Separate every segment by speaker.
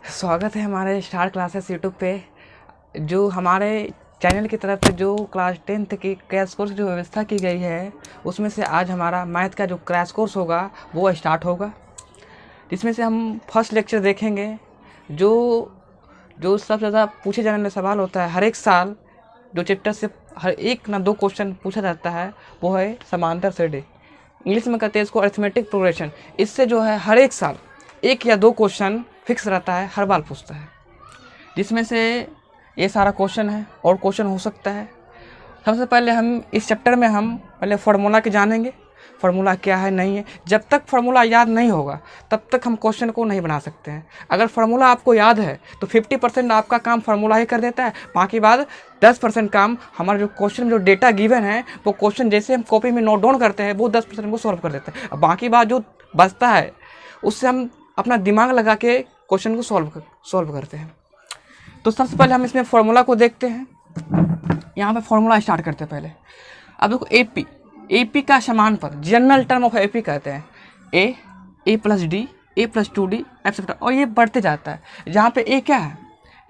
Speaker 1: स्वागत है हमारे स्टार क्लासेस यूट्यूब पे। जो हमारे चैनल की तरफ से जो क्लास 10th की क्रैश कोर्स जो व्यवस्था की गई है, उसमें से आज हमारा मैथ का जो क्रैश कोर्स होगा वो स्टार्ट होगा, जिसमें से हम फर्स्ट लेक्चर देखेंगे। जो जो सबसे ज़्यादा पूछे जाने वाला सवाल होता है हर एक साल, जो चैप्टर से हर एक ना दो क्वेश्चन पूछा जाता है, वो है समांतर श्रेणी। इंग्लिश में कहते हैं इसको अरिथमेटिक प्रोग्रेशन। इससे जो है हर एक साल एक या दो क्वेश्चन फिक्स रहता है, हर बार पूछता है, जिसमें से ये सारा क्वेश्चन है और क्वेश्चन हो सकता है। सबसे पहले हम इस चैप्टर में हम पहले फार्मूला के जानेंगे, फार्मूला क्या है नहीं है। जब तक फार्मूला याद नहीं होगा तब तक हम क्वेश्चन को नहीं बना सकते हैं। अगर फार्मूला आपको याद है तो 50% आपका काम फार्मूला ही कर देता है, बाकी बाद 10% काम हमारा जो क्वेश्चन जो डेटा गिवन है वो क्वेश्चन जैसे हम कॉपी में नोट डाउन करते हैं वो 10% को सॉल्व कर देता है। अब बाकी बात जो बचता है उससे हम अपना दिमाग लगा के क्वेश्चन को सॉल्व करते हैं। तो सबसे पहले हम इसमें फार्मूला को देखते हैं। यहाँ पे फार्मूला स्टार्ट करते हैं पहले। अब देखो एपी का समान पद, जनरल टर्म ऑफ एपी कहते हैं ए plus D, A plus 2d etcetera, और ये बढ़ते जाता है। जहाँ पे ए क्या है,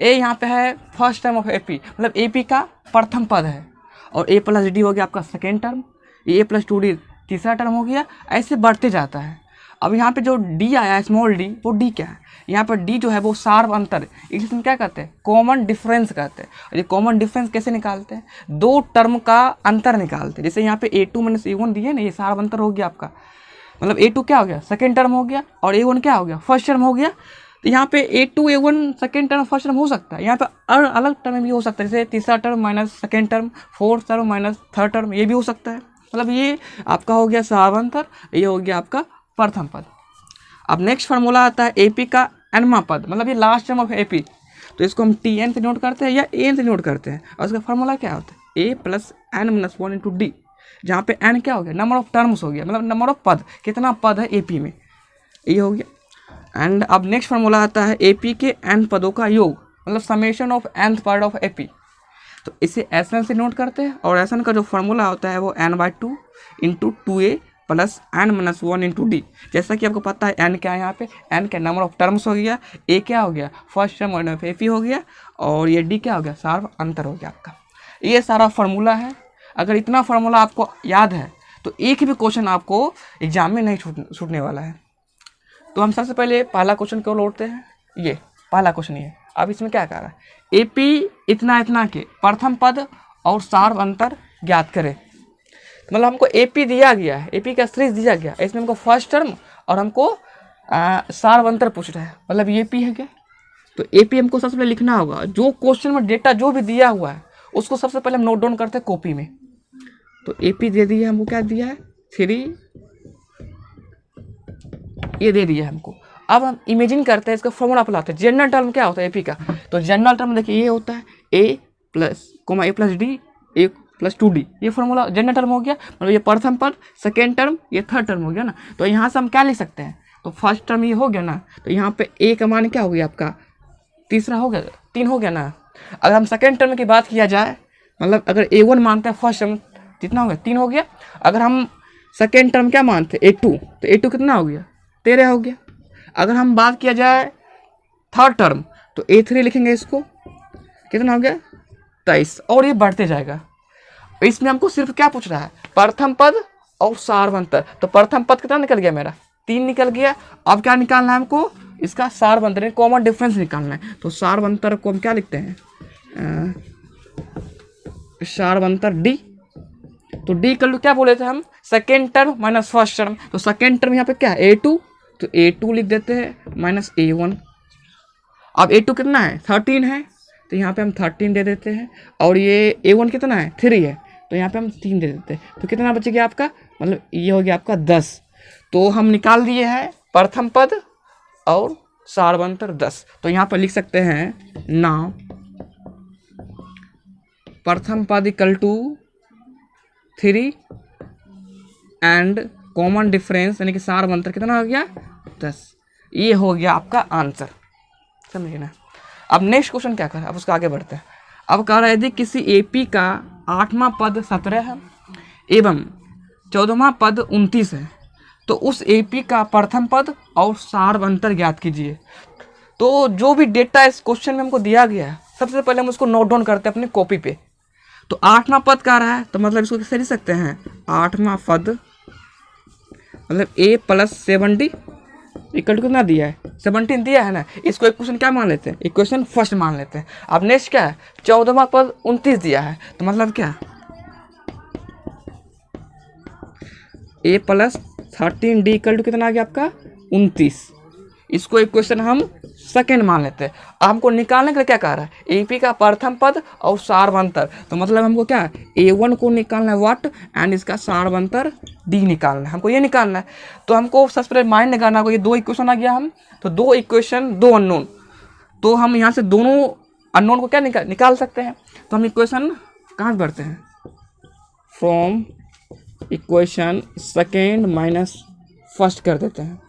Speaker 1: ए यहाँ पे है फर्स्ट टर्म ऑफ एपी, मतलब एपी का प्रथम पद है, और ए प्लस डी हो गया आपका सेकेंड टर्म, ए प्लस 2d तीसरा टर्म हो गया, ऐसे बढ़ते जाता है। अब यहाँ पे जो डी आया है स्मॉल डी, वो डी क्या है, यहाँ पर डी जो है वो सार्व अंतर, इसमें क्या कहते हैं, कॉमन डिफरेंस कहते हैं। और ये कॉमन डिफरेंस कैसे निकालते हैं, दो टर्म का अंतर निकालते हैं। जैसे यहाँ पे a2 माइनस a1 दिए ना, ये सार्व अंतर हो गया आपका, मतलब a2 क्या हो गया, सेकेंड टर्म हो गया, और a1 क्या हो गया, फर्स्ट टर्म हो गया। तो यहाँ पे a2 a1 second term first term हो सकता है, यहाँ पे अलग टर्म भी हो सकता है, जैसे तीसरा term minus second term, fourth term minus third term, ये भी हो सकता है। मतलब ये आपका हो गया सार्व अंतर, ये हो गया आपका प्रथम पद। अब नेक्स्ट फार्मूला आता है एपी का एनवा पद, मतलब ये लास्ट टर्म ऑफ एपी, तो इसको हम टी एन से नोट करते हैं या ए एन से नोट करते हैं। और उसका फार्मूला क्या होता है, A plus N minus 1 into D, जहाँ पे एन क्या हो गया, नंबर ऑफ टर्म्स हो गया, मतलब नंबर ऑफ पद, कितना पद है एपी में, ये हो गया। एंड अब नेक्स्ट फार्मूला आता है एपी के एन पदों का योग, मतलब summation of nth part of AP, तो इसे एस एन से नोट करते हैं। और एस एन का जो फार्मूला होता है वो n/2 into 2a plus n minus 1 into D. जैसा कि आपको पता है n क्या है, यहाँ पे n क्या नंबर ऑफ टर्म्स हो गया, a क्या हो गया फर्स्ट टर्म ऑफ एपी हो गया, और ये d क्या हो गया सार्व अंतर हो गया आपका। ये सारा फार्मूला है। अगर इतना फार्मूला आपको याद है तो एक भी क्वेश्चन आपको एग्जाम में नहीं छूटने वाला है। तो हम सबसे पहले पहला क्वेश्चन क्यों लौटते हैं, ये पहला क्वेश्चन ये। अब इसमें क्या कह रहा है, एपी इतना इतना के प्रथम पद और सार्व अंतर ज्ञात करे। मतलब हमको एपी दिया गया है, एपी का सीरीज दिया गया, इसमें हमको फर्स्ट टर्म और हमको सार्व अंतर पूछ रहा है, मतलब एपी है क्या। तो एपी हमको सबसे पहले लिखना होगा, जो क्वेश्चन में डेटा जो भी दिया हुआ है उसको सबसे पहले हम नोट डाउन करते हैं कॉपी में। तो एपी दे दिया हमको, क्या दिया है 3, ये दे दिया हमको। अब हम इमेजिन करते हैं, इसका फॉर्मूला अप्लाई हैं। जनरल टर्म क्या होता है एपी का, तो जनरल टर्म देखिए ये होता है A plus D A plus 2d, ये फॉर्मूला जनरल टर्म हो गया, मतलब ये प्रथम पद, सेकेंड टर्म, ये थर्ड टर्म हो गया ना। तो यहाँ से हम क्या लिख सकते हैं, तो फर्स्ट टर्म ये हो गया ना, तो यहाँ पे a का मान क्या हो गया आपका, तीसरा हो गया, 3 हो गया ना। अगर हम सेकेंड टर्म की बात किया जाए, मतलब अगर a1 मानते हैं फर्स्ट टर्म, कितना हो गया 3 हो गया। अगर हम सेकेंड टर्म क्या मानते हैं a2, तो a2 कितना हो गया 13 हो गया। अगर हम बात किया जाए थर्ड टर्म, तो a3 लिखेंगे, इसको कितना हो गया 23, और ये बढ़ते जाएगा। इसमें हमको सिर्फ क्या पूछ रहा है, प्रथम पद और सार्व अंतर। तो प्रथम पद कितना निकल गया मेरा 3 निकल गया। अब क्या निकालना है हमको, इसका सार्व अंतर, कॉमन डिफरेंस निकालना है। तो सार्व अंतर को हम क्या लिखते हैं, सार्व अंतर डी। तो डी इक्वल क्या बोले थे हम, second term minus first term. तो सेकेंड टर्म यहाँ पे क्या है a2, तो a2 लिख देते हैं माइनस a1। अब a2 कितना है 13 है, तो यहाँ पे हम 13 दे देते हैं, और ये a1 कितना है 3 है, तो यहाँ पे हम 3 दे देते हैं। तो कितना बच गया आपका, मतलब ये हो गया आपका 10। तो हम निकाल दिए हैं प्रथम पद और सार्व अंतर 10। तो यहाँ पर लिख सकते हैं नाउ प्रथम पद equal to 3 and common difference यानी कि सार्व अंतर कितना हो गया 10। ये हो गया आपका आंसर, समझिए ना। अब नेक्स्ट क्वेश्चन क्या कर रहा है, अब उसका आगे बढ़ते हैं। अब कह रहा है यदि किसी एपी का 8वां पद 17 है एवं 14वां पद 29 है, तो उस एपी का प्रथम पद और सार्व अंतर ज्ञात कीजिए। तो जो भी डेटा इस क्वेश्चन में हमको दिया गया है, सबसे पहले हम उसको नोट डाउन करते हैं अपनी कॉपी पे। तो 8वां पद का रहा है, तो मतलब इसको कैसे लिख सकते हैं, 8वां पद मतलब a + 7d इक्वल टू कितना दिया है, 17 दिया है ना। इसको इक्वेशन क्या मान लेते हैं, इक्वेशन फर्स्ट मान लेते हैं। अब नेक्स्ट क्या है, 14वां पद 29 दिया है, तो मतलब क्या a + 13d इक्वल टू कितना आ गया आपका 29। इसको इक्वेशन हम सेकेंड मान लेते हैं। अब हमको निकालने के लिए क्या कह रहा है, AP का प्रथम पद और सारवंतर। तो मतलब हमको क्या A1 को निकालना है व्हाट, एंड इसका सारवंतर D निकालना है, हमको ये निकालना है। तो हमको सबसे पहले माइंड निकालना होगा, ये 2 इक्वेशन आ गया हम, तो 2 इक्वेशन 2 अननोन, तो हम यहाँ से दोनों अननोन को क्या निकाल सकते हैं। तो हम इक्वेशन कहाँ से बढ़ते हैं, from equation second minus first कर देते हैं,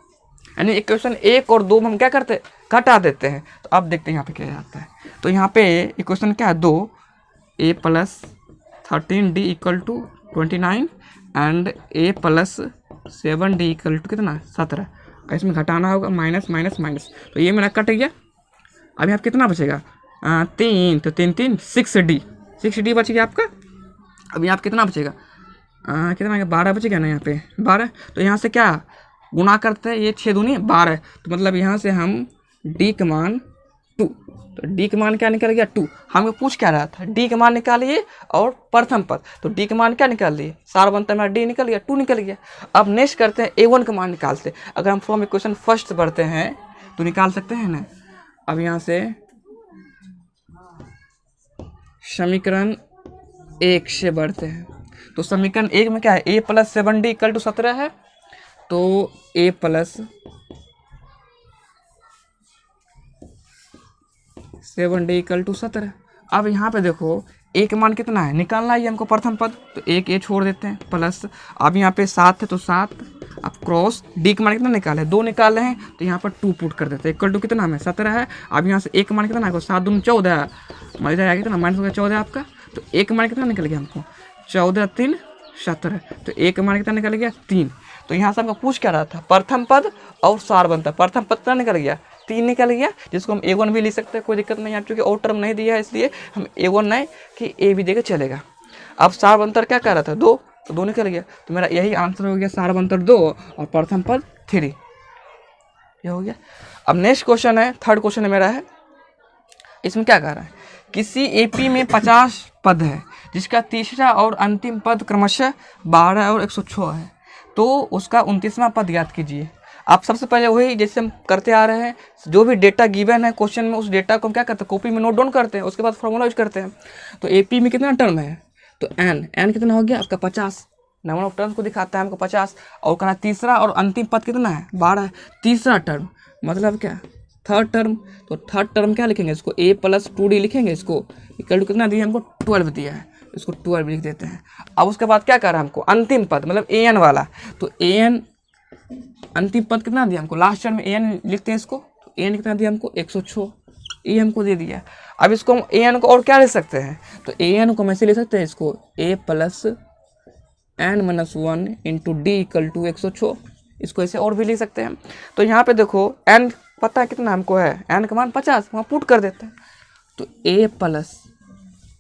Speaker 1: यानी इक्वेशन 1 और 2 में हम क्या करते हैं, घटा देते हैं। तो अब देखते हैं यहाँ पे क्या आता है। तो यहाँ पे इक्वेशन क्या है, 2 a + 13d equal to 29 and a + 7d equal to कितना 17। इसमें घटाना होगा माइनस माइनस माइनस, तो ये मेरा कट गया। अब यहाँ कितना बचेगा 3, तो 3 3 6d बच गया आपका। अब यहाँ कितना बचेगा कितना 12 बचेगा ना यहाँ पे 12। तो यहाँ से क्या गुना करते हैं, ये 6 दूनी 12, तो मतलब यहाँ से हम d का मान 2, तो d का मान क्या निकल गया 2। हमें पूछ क्या रहा था, d का मान निकालिए और प्रथम पद, तो d का मान क्या निकाल लिए, सारवंतर में d निकल गया 2 निकल गया। अब नेक्स्ट करते हैं A1 का मान निकालते हैं। अगर हम फ्रॉम इक्वेशन फर्स्ट बढ़ते हैं तो निकाल सकते हैं ना। अब यहाँ से समीकरण 1 से बढ़ते हैं, तो समीकरण 1 में क्या है, a + 7d इक्वल टू 17 है, तो a + 7d इक्वल टू 17। अब यहाँ पे देखो a का मान कितना है, निकालना है हमको प्रथम पद, तो एक a छोड़ देते हैं प्लस। अब यहाँ पे 7 है तो 7, अब क्रॉस d का मान कितना निकाले 2 निकाल रहे हैं, तो यहाँ पर 2 पुट कर देते हैं इक्वल टू कितना हमें 17 है। अब यहाँ से a का मान कितना है, 7 दूनी 14, मजा जाएगा कितना माइनस हो गया 14 आपका, तो a का मान कितना निकल गया हमको 14 3 17, तो a का मान कितना निकल गया 3। तो यहाँ से हमको पूछ क्या रहा था, प्रथम पद और सारवंतर। प्रथम पद कितना निकल गया 3 निकल गया, जिसको हम A1 भी लिख सकते हैं, कोई दिक्कत नहीं है, क्योंकि और टर्म नहीं दिया है इसलिए हम A1 नहीं कि A भी देकर चलेगा। अब सारवंतर क्या कर रहा था 2, तो 2 निकल गया, तो मेरा यही आंसर हो गया, सारवंतर 2 और प्रथम पद 3, ये हो गया। अब नेक्स्ट क्वेश्चन है, थर्ड क्वेश्चन मेरा है, इसमें क्या कह रहा है, किसी AP में 50 पद है जिसका तीसरा और अंतिम पद क्रमशः 12 और 106 है, तो उसका 29वां पद ज्ञात कीजिए। आप सबसे पहले वही जैसे हम करते आ रहे हैं, जो भी डेटा गिवन है क्वेश्चन में उस डेटा को हम क्या करते हैं, कॉपी में नोट डाउन करते हैं, उसके बाद फॉर्मूला यूज करते हैं। तो AP में कितना टर्म है, तो n कितना हो गया आपका 50, नंबर ऑफ टर्म्स को दिखाता है हमको 50, और कहना तीसरा और अंतिम पद कितना है 12, तीसरा टर्म मतलब क्या थर्ड टर्म, तो थर्ड टर्म क्या लिखेंगे, इसको a + 2d लिखेंगे, इसको इक्वल टू कितना दिया हमको 12 दिया है, इसको 12 लिख देते हैं। अब उसके बाद क्या कर रहा है हमको अंतिम पद मतलब an वाला, तो an अंतिम पद कितना दिया हमको, लास्ट टर्म में an लिखते हैं इसको, तो an कितना दिया हमको 106, ये हमको दे दिया। अब इसको हम an को और क्या लिख सकते हैं, तो an को हम ऐसे लिख सकते हैं, इसको a + n-1 into d equal to 106, इसको ऐसे और भी लिख सकते हैं। तो यहाँ पे देखो n पता है कितना हमको है, n का मान 50, वहाँ पुट कर देते हैं, तो a +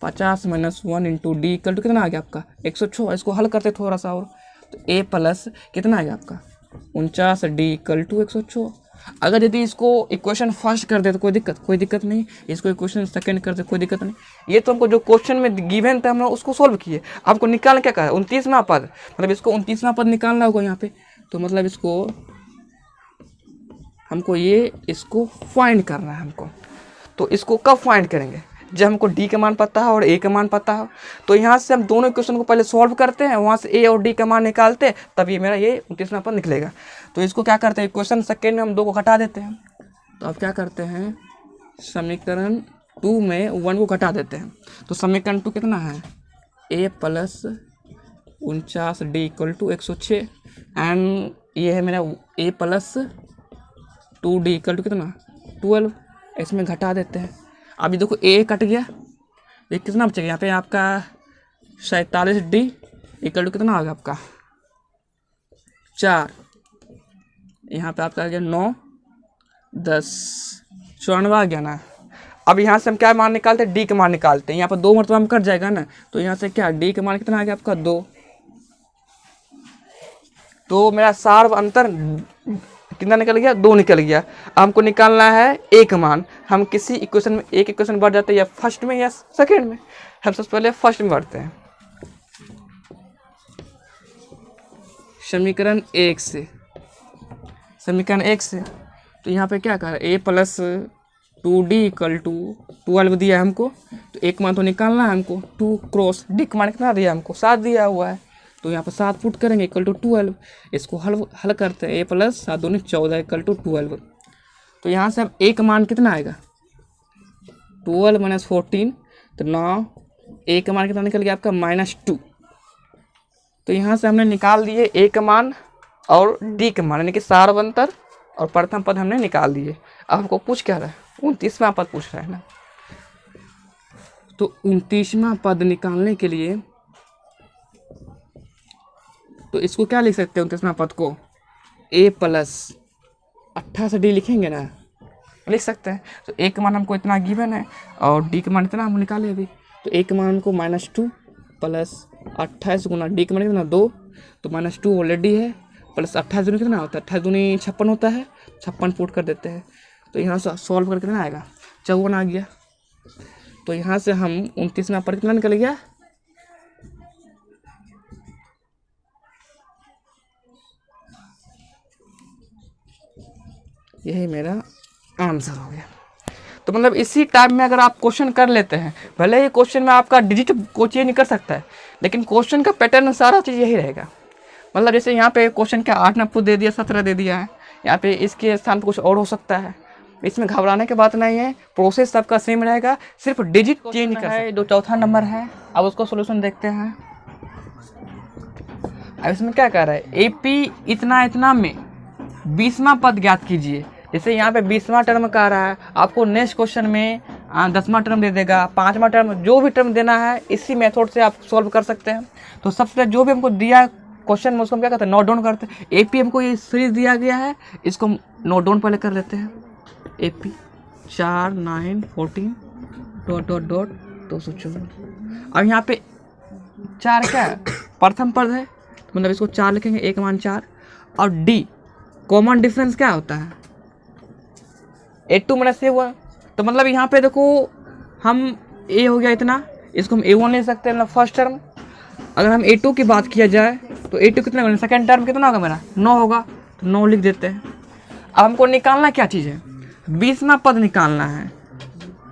Speaker 1: 50 - 1 into d equal to कितना आ गया आपका 106। इसको हल करते थोड़ा सा और, तो a + कितना आ गया आपका 49d इक्वल टू 106। अगर यदि इसको इक्वेशन फर्स्ट कर दे तो कोई दिक्कत नहीं, इसको इक्वेशन सेकंड कर दे कोई दिक्कत नहीं। ये तो हमको जो क्वेश्चन में गिवन था हम लोग उसको सॉल्व किए, आपको निकालना क्या कहा 29वां पद, मतलब इसको 29वां पद निकालना होगा यहाँ पे, तो मतलब इसको हमको इसको फाइंड करना है हमको। तो इसको कब फाइंड करेंगे, जब हमको d का मान पता है और a का मान पता है। तो यहाँ से हम दोनों इक्वेशन को पहले सॉल्व करते हैं, वहाँ से a और d का मान निकालते हैं, तब ये मेरा 29वां पद निकलेगा। तो इसको क्या करते हैं, इक्वेशन सेकेंड में हम 2 को घटा देते हैं। तो अब क्या करते हैं, समीकरण 2 में 1 को घटा देते हैं, तो समीकरण 2 कितना है a + 49d equal to 106, and ये है मेरा a + 2d इक्वल टू कितना 12, इसमें घटा देते हैं। अभी देखो a कट गया, ये कितना बचेगा यहाँ पे आपका 47d इक्वल टू कितना आ गया आपका 4, यहाँ पे आपका आ गया 9 10 94 आ गया ना। अब यहाँ से हम क्या मान निकालते हैं, डी का मान निकालते हैं। यहाँ पर 2 मरतबा हम कट जाएगा ना, तो यहाँ से क्या डी का मान कितना आ गया आपका 2। तो मेरा सार्व अंतर कितना निकल गया, 2 निकल गया। हमको निकालना है ए का मान। हम किसी इक्वेशन में एक इक्वेशन बढ़ जाते हैं, या फर्स्ट में या सेकेंड में। हम सबसे पहले फर्स्ट में बढ़ते हैं, समीकरण 1 से। समीकरण 1 से तो यहाँ पे क्या कर ए प्लस 2d इक्वल टू 12 दिया है हमको, तो एक मान तो निकालना है हमको। 2 क्रॉस डी का मान कितना दिया हमको, 7 दिया हुआ है, तो यहाँ पर 7 पुट करेंगे इक्वल टू 12। इसको हल करते हैं, ए प्लस 7 दूनी 14 इक्वल टू 12। तो यहाँ से अब ए का मान कितना आएगा, 12 माइनस 14, तो 9। ए का मान कितना निकल गया आपका -2। तो यहाँ से हमने निकाल दिए ए का मान और डी का मान, यानी कि सार्व अंतर और प्रथम पद हमने निकाल दिए। अब हमको पूछ क्या रहा है, 29वां पद पूछ रहा है ना। तो 29वां पद निकालने के लिए तो इसको क्या लिख सकते हैं, 29वां पद को a प्लस 28 डी लिखेंगे ना, लिख सकते हैं। तो a का मान हमको इतना गिवन है और d का मान इतना हम निकाले अभी। तो a का मान हमको -2 प्लस 28 गुना डी का मान कितना 2, तो -2 ऑलरेडी है, प्लस 28 दूनी कितना होता है, 28 दूनी 56 होता है, 56 पुट कर देते हैं। तो यहाँ से सॉल्व करके कितना आएगा, 54 आ गया। तो यहाँ से हम 29वां पद कितना निकल गया, यही मेरा आंसर हो गया। तो मतलब इसी टाइम में अगर आप क्वेश्चन कर लेते हैं, भले ही क्वेश्चन में आपका डिजिट को चेंज नहीं कर सकता है, लेकिन क्वेश्चन का पैटर्न सारा चीज़ यही रहेगा। मतलब जैसे यहाँ पे क्वेश्चन का 8 नंबर दे दिया, 17 दे दिया है, यहाँ पे इसके स्थान पर कुछ और हो सकता है। इसमें घबराने की बात नहीं है, प्रोसेस सबका सेम रहेगा, सिर्फ डिजिट चेंज कर है। जो चौथा नंबर है, अब उसको सोल्यूशन देखते हैं। अब इसमें क्या कह रहा है, एपी इतना इतना में 20वां पद ज्ञात कीजिए। जैसे यहाँ पे 20वां टर्म का रहा है, आपको नेक्स्ट क्वेश्चन में 10वां टर्म दे देगा, 5वां टर्म, जो भी टर्म देना है इसी मेथड से आप सॉल्व कर सकते हैं। तो सबसे पहले जो भी हमको दिया क्वेश्चन में उसको हम क्या करते हैं, नोट डाउन करते हैं। एपी हमको ये सीरीज दिया गया है, इसको नोट डाउन पहले कर लेते हैं। एपी 4 9 14 ... 254। अब यहाँ पे 4 क्या है, प्रथम पद है, तो मतलब इसको 4 लिखेंगे, एक मान 4। और डी कॉमन डिफरेंस क्या होता है, A2 माइनस A1। तो मतलब यहाँ पे देखो हम A हो गया इतना, इसको हम A1 ले सकते हैं, मतलब फर्स्ट टर्म। अगर हम A2 की बात किया जाए तो A2 कितना होगा, सेकेंड टर्म कितना होगा मेरा, 9 होगा, तो 9 लिख देते हैं। अब हमको निकालना क्या चीज़ है, 20वां पद निकालना है।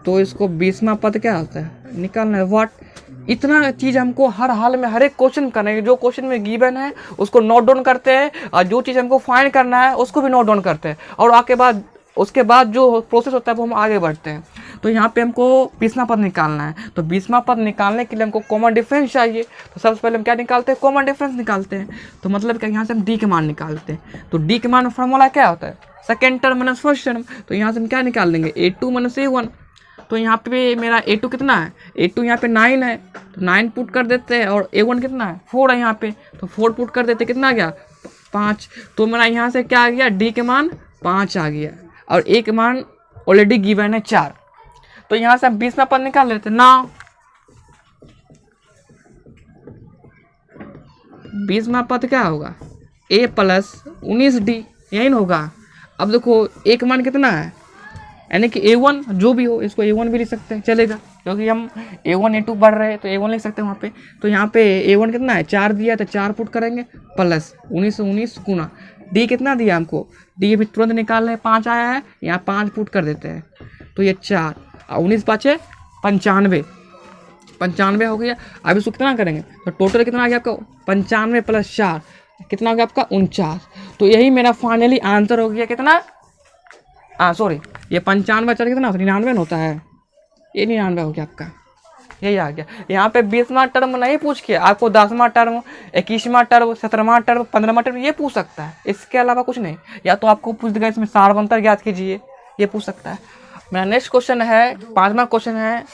Speaker 1: तो इसको 20वां पद क्या होता है निकालना है, व्हाट। इतना चीज़ हमको हर हाल में हर एक क्वेश्चन करना है। जो क्वेश्चन में गिवन है उसको नोट डाउन करते हैं, और जो चीज़ हमको फाइंड करना है उसको भी नोट डाउन करते हैं, और उसके बाद जो प्रोसेस होता है वो हम आगे बढ़ते हैं। तो यहाँ पे हमको 20वां पद निकालना है। तो 20वां पद निकालने के लिए हमको कॉमन डिफरेंस चाहिए। तो सबसे पहले हम क्या निकालते हैं, कॉमन डिफरेंस निकालते हैं। तो मतलब क्या, यहाँ से हम डी के मान निकालते हैं। तो डी के मान फॉर्मूला क्या होता है, second term minus first term. तो यहाँ से हम क्या निकाल देंगे, A2 माइनस A1। तो यहाँ पे मेरा A2 कितना है, A2 यहाँ पे 9 है, तो 9 पुट कर देते हैं, और A1 कितना है 4 है यहाँ पे, तो 4 पुट कर देते, कितना आ गया 5। तो मेरा यहाँ से क्या आ गया, डी के मान 5 आ गया, और ए के मान ऑलरेडी गिवन है 4। तो यहाँ से हम 20वां पद निकाल लेते हैं ना। 20वां पद क्या होगा, A प्लस 19D, यही ना होगा। अब देखो ए का मान कितना है, यानी कि A1 जो भी हो, इसको A1 भी लिख सकते हैं, चलेगा, क्योंकि हम A1 A2 बढ़ रहे हैं तो A1 लिख सकते हैं वहाँ पे। तो यहाँ पे A1 कितना है, 4 दिया, तो 4 पुट करेंगे, प्लस 19 गुना डी कितना दिया हमको, डी अभी तुरंत निकाल रहे हैं, 5 आया है, यहाँ 5 पुट कर देते हैं, तो ये 4 और 19 पाँचे 95 हो गया। अब इसको कितना करेंगे, तो टोटल कितना आ गया आपका, 95 प्लस 4 कितना हो गया आपका 49। तो यही मेरा फाइनली आंसर हो गया, कितना, सॉरी, ये 95 4 कितना 99 होता है, ये 99 हो गया आपका, यही आ गया। यहाँ पे 20वां टर्म नहीं पूछ के आपको 10वां टर्म, 21वां टर्म, 17वां टर्म, 15वां टर्म ये पूछ सकता है, इसके अलावा कुछ नहीं। या तो आपको पूछ देगा इसमें सार अंतर ज्ञात कीजिए, ये पूछ सकता है। मेरा नेक्स्ट क्वेश्चन है, 5वां क्वेश्चन है,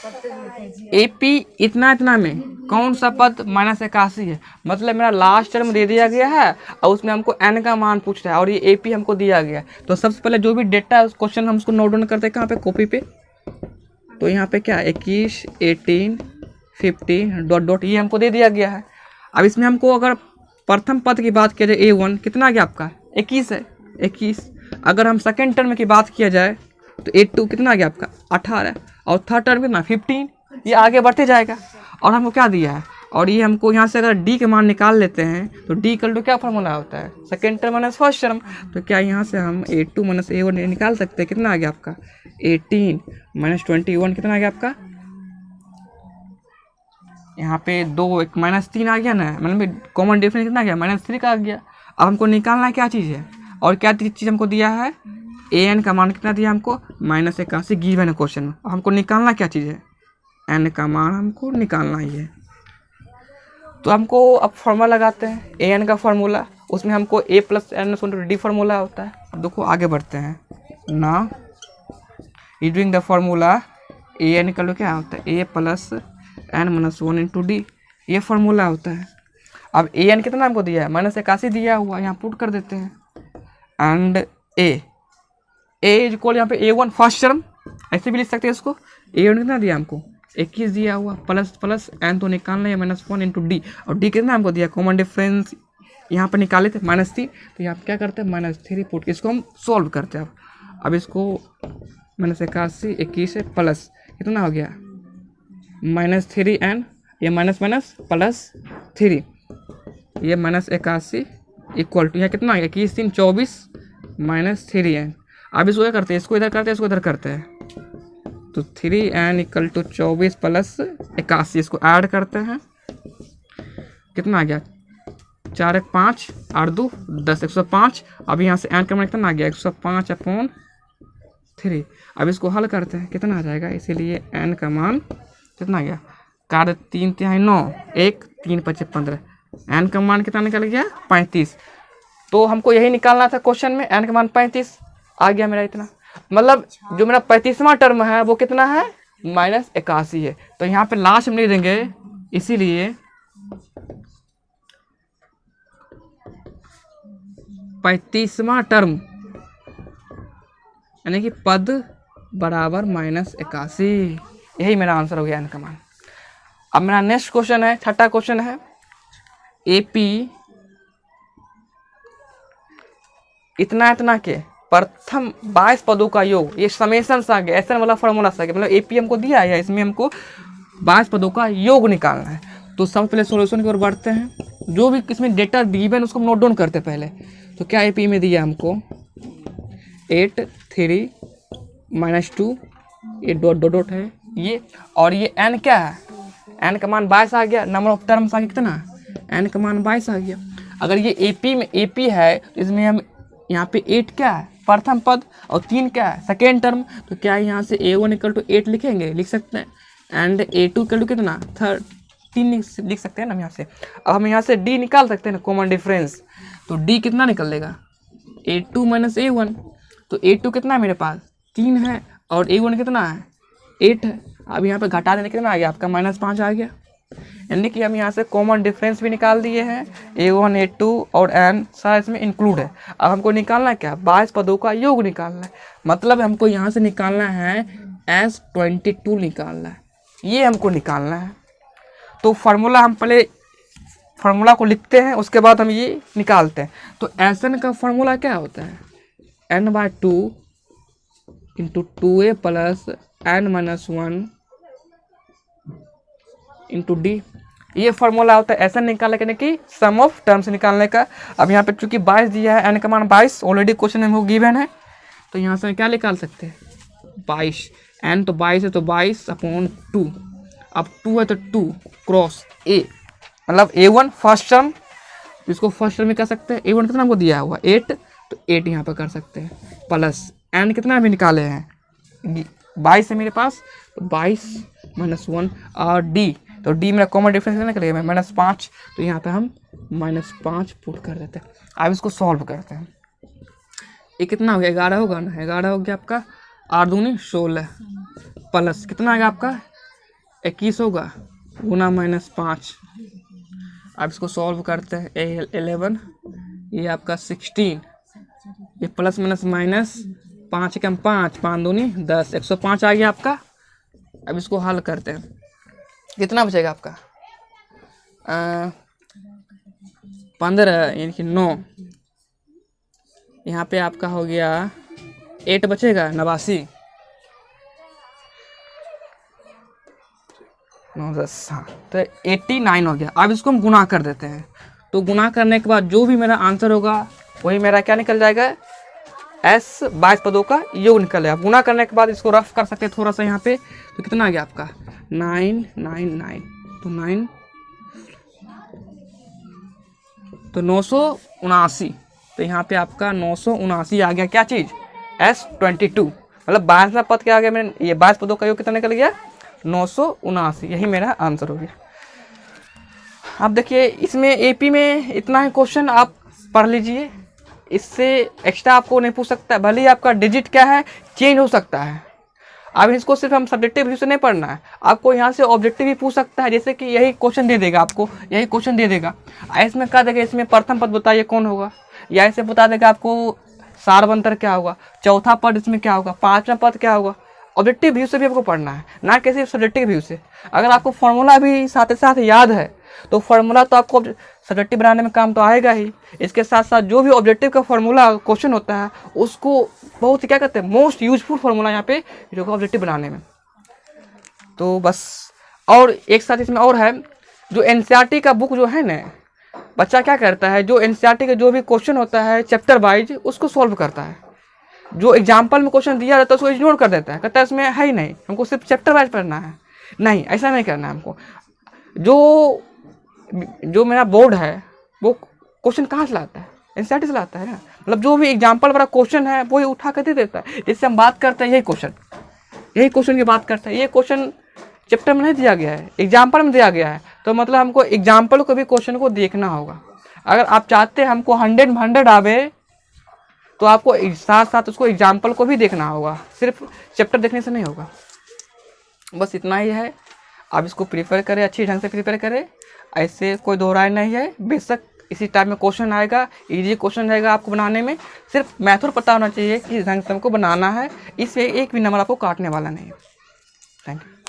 Speaker 1: एपी इतना इतना में कौन सा पद -81 है, मतलब मेरा लास्ट टर्म दे दिया गया है और उसमें हमको n का मान पूछ रहा है और ये AP हमको दिया गया है। तो सबसे पहले जो भी डेटा है उस क्वेश्चन हम उसको नोट डाउन करते हैं कहाँ पे, कॉपी पे। तो यहाँ पे क्या 21, 18, 15 डॉट डॉट ये हमको दे दिया गया है। अब इसमें हमको अगर प्रथम पद की बात किया जाए A1 कितना आ गया आपका 21 है, 21। अगर हम सेकेंड टर्म की बात किया जाए तो A2 कितना आ गया आपका 18 और थर्ड टर्म कितना 15। ये आगे बढ़ते जाएगा और हमको क्या दिया है, और ये हमको यहाँ से अगर D के मान निकाल लेते हैं तो D इक्वल टू क्या फार्मूला होता है, second term minus first term. तो क्या यहाँ से हम A2 माइनस A1 निकाल सकते हैं, कितना आ गया आपका 18 माइनस 21 कितना आ गया आपका, यहाँ पे 2 1 -3 आ गया ना, मतलब कॉमन डिफरेंस कितना आ गया -3 का आ गया। अब हमको निकालना है क्या चीज़ है, और क्या चीज़ हमको दिया है, an का मान कितना दिया हमको -81 गिवन है क्वेश्चन में। हमको निकालना क्या चीज़ है, n का मान हमको निकालना ही है। तो हमको अब फॉर्मूला लगाते हैं an का फॉर्मूला, उसमें हमको a + n d फार्मूला होता है। अब देखो आगे बढ़ते हैं ना, यूजिंग द फार्मूला an का क्या होता है a + n - 1 × d, ये फार्मूला होता है। अब an कितना हमको दिया है -81 दिया हुआ, यहाँ पुट कर देते हैं। एंड a इज इक्वल यहाँ पे A1 फर्स्ट टर्म, ऐसे भी लिख सकते हैं इसको। A1 कितना दिया हमको 21 दिया हुआ, प्लस n तो निकालना है -1 × d, और d कितना हमको दिया, कॉमन डिफरेंस यहाँ पर निकाले थे -3, तो यहाँ क्या करते हैं -3 पुट, इसको हम सॉल्व करते हैं। अब इसको -81 21 है प्लस कितना हो गया -3n, ये माइनस माइनस +3, ये -81 इक्वल टू यहाँ कितना आ गया 21 3 24 -3n। अब इसको क्या करते हैं, इसको इधर करते हैं, इसको इधर करते हैं। तो 3n = 24 + 81, इसको ऐड करते हैं, कितना आ गया 4 1 5 8 2 10 105। अब यहाँ से n का मान कितना आ गया 105/3। अब इसको हल करते हैं, कितना आ जाएगा, इसीलिए n का मान कितना आ गया, 4 3 3 9 1 3 5 15, n का मान कितना निकल गया 35। तो हमको यही निकालना था क्वेश्चन में, n का मान 35 आ गया मेरा इतना, मतलब जो मेरा 35वां टर्म है वो कितना है -81 है। तो यहाँ पे लास्ट में नहीं देंगे, इसीलिए 35वां टर्म यानी कि पद बराबर -81, यही मेरा आंसर हो गया n का मान। अब मेरा नेक्स्ट क्वेश्चन है, छठा क्वेश्चन है, AP इतना के प्रथम 22 पदों का योग, ये समेशन आ गया, ऐसा वाला फॉर्मूला आ गया, मतलब AP हमको दिया है, इसमें हमको 22 पदों का योग निकालना है। तो सबसे पहले सॉल्यूशन की ओर बढ़ते हैं, जो भी इसमें डेटा गिवन उसको नोट डाउन करते हैं पहले। तो क्या AP में दिया हमको 8 3 -2, ये डॉट डॉट डॉट है ये, और ये n क्या है, n का मान 22 आ गया, नंबर ऑफ टर्म्स आ गया कितना, n का मान 22 आ गया। अगर ये AP में AP है तो इसमें हम यहाँ पे 8 क्या है प्रथम पद और 3 क्या है सेकेंड टर्म, तो क्या यहाँ से A1 = 8 लिखेंगे, लिख सकते हैं, एंड A2 = कितना 3 लिख सकते हैं ना हम यहाँ से। अब हम यहाँ से D निकाल सकते हैं ना, कॉमन डिफरेंस, तो D कितना निकलेगा A2 - A1, तो A2 कितना है मेरे पास 3 है और A1 कितना है 8 है। अब यहाँ पे घटा देने कितना आ गया आपका -5 आ गया, यानी कि हम यहाँ से कॉमन डिफरेंस भी निकाल दिए हैं, A1 A2 और n सारा इसमें इंक्लूड है। अब हमको निकालना क्या 22 पदों का योग निकालना है, मतलब हमको यहाँ से निकालना है S22 निकालना है, ये हमको निकालना है। तो फार्मूला हम पहले फार्मूला को लिखते हैं, उसके बाद हम ये निकालते हैं। तो Sn का फार्मूला क्या होता है n/2 × 2a + n - 1 × d, ये फार्मूला होता है Sn निकालने के, कि सम ऑफ टर्म्स निकालने का। अब यहाँ पे चूंकि 22 दिया है, n का मान 22 ऑलरेडी क्वेश्चन में वो गिवन है, तो यहाँ से क्या निकाल सकते हैं 22, n तो 22 है तो 22/2, अब 2 है तो 2 क्रॉस a, मतलब A1 फर्स्ट टर्म, इसको फर्स्ट टर्म में कर सकते हैं। A1 कितना हमको दिया हुआ 8, तो 8 यहाँ पर कर सकते हैं, प्लस n कितना भी निकाले हैं 22 है मेरे पास, तो 22 - 1 और d, तो d मेरा कॉमन डिफरेंस कितना निकलेगा -5, तो यहाँ पे हम -5 पुट कर देते हैं। अब इसको सॉल्व करते हैं, ये कितना हो गया 11 होगा ना, 11 हो गया आपका, 8 दूनी 16 प्लस कितना आएगा आपका 21 होगा, गुना -5। अब इसको सॉल्व करते हैं। 11, ये आपका 16, ये प्लस माइनस माइनस 5 कम 5, 5 दूनी 10, 105 आ गया आपका। अब इसको हल करते हैं, कितना बचेगा आपका 15 यानी कि 9, यहाँ पे आपका हो गया 8 बचेगा 89, 9 10, हाँ तो 89 हो गया। अब इसको हम गुना कर देते हैं, तो गुना करने के बाद जो भी मेरा आंसर होगा वही मेरा क्या निकल जाएगा, S 22 पदों का योग निकल जाएगा। गुना करने के बाद इसको रफ कर सकते हैं थोड़ा सा यहाँ पे, तो कितना आ गया आपका 999, तो 9 तो 979, तो यहाँ पे आपका 979 आ गया। क्या चीज़, S22, मतलब 22वां पद क्या आ गया मेरे, ये 22 पदों का योग कितना निकल गया 979, यही मेरा आंसर हो गया। आप देखिए इसमें AP में इतना ही क्वेश्चन आप पढ़ लीजिए, इससे एक्स्ट्रा आपको नहीं पूछ सकता है। भले ही आपका डिजिट क्या है चेंज हो सकता है, अब इसको सिर्फ हम सब्जेक्टिव व्यू से नहीं पढ़ना है, आपको यहाँ से ऑब्जेक्टिव भी पूछ सकता है। जैसे कि यही क्वेश्चन दे देगा आपको, यही क्वेश्चन दे देगा, इसमें क्या देगा, इसमें प्रथम पद बताइए कौन होगा, या ऐसे बता देगा आपको सारवंतर क्या होगा, चौथा पद इसमें क्या होगा, पाँचवा पद क्या होगा। ऑब्जेक्टिव व्यू से भी आपको पढ़ना है, ना कि सिर्फ सब्जेक्टिव व्यू से। अगर आपको फॉर्मूला भी साथ ही साथ याद है तो फार्मूला तो आपको सब्जेक्टिव बनाने में काम तो आएगा ही, इसके साथ साथ जो भी ऑब्जेक्टिव का फार्मूला क्वेश्चन होता है उसको बहुत ही क्या कहते हैं, मोस्ट यूजफुल फार्मूला यहाँ पे जो है ऑब्जेक्टिव बनाने में। तो बस, और एक साथ इसमें और है, जो NCERT का बुक जो है ना, बच्चा क्या करता है, जो NCERT का जो भी क्वेश्चन होता है चैप्टर वाइज उसको सॉल्व करता है। जो एग्जाम्पल में क्वेश्चन दिया जाता है उसको इग्नोर कर देता है, कहता है इसमें है ही नहीं, हमको सिर्फ चैप्टर वाइज पढ़ना है। नहीं, ऐसा नहीं करना है हमको। जो मेरा बोर्ड है वो क्वेश्चन कहाँ से लाता है, NCERT से लाता है ना, मतलब जो भी एग्जाम्पल वाला क्वेश्चन है वही उठा कर दे देता है। जिससे हम बात करते हैं यही क्वेश्चन की बात करते हैं। ये क्वेश्चन चैप्टर में नहीं दिया गया है, एग्जाम्पल में दिया गया है, तो मतलब हमको एग्जाम्पल को भी क्वेश्चन को देखना होगा। अगर आप चाहते हैं हमको 100 आवे तो आपको साथ साथ उसको एग्जाम्पल को भी देखना होगा, सिर्फ चैप्टर देखने से नहीं होगा। बस इतना ही है, आप इसको प्रिपेयर करें, अच्छी ढंग से प्रिपेयर करें, ऐसे कोई दो राय नहीं है। बेशक इसी टाइप में क्वेश्चन आएगा, इजी क्वेश्चन रहेगा आपको बनाने में, सिर्फ मैथड पता होना चाहिए कि ढंग से हमको बनाना है, इससे एक भी नंबर आपको काटने वाला नहीं है। Thank you.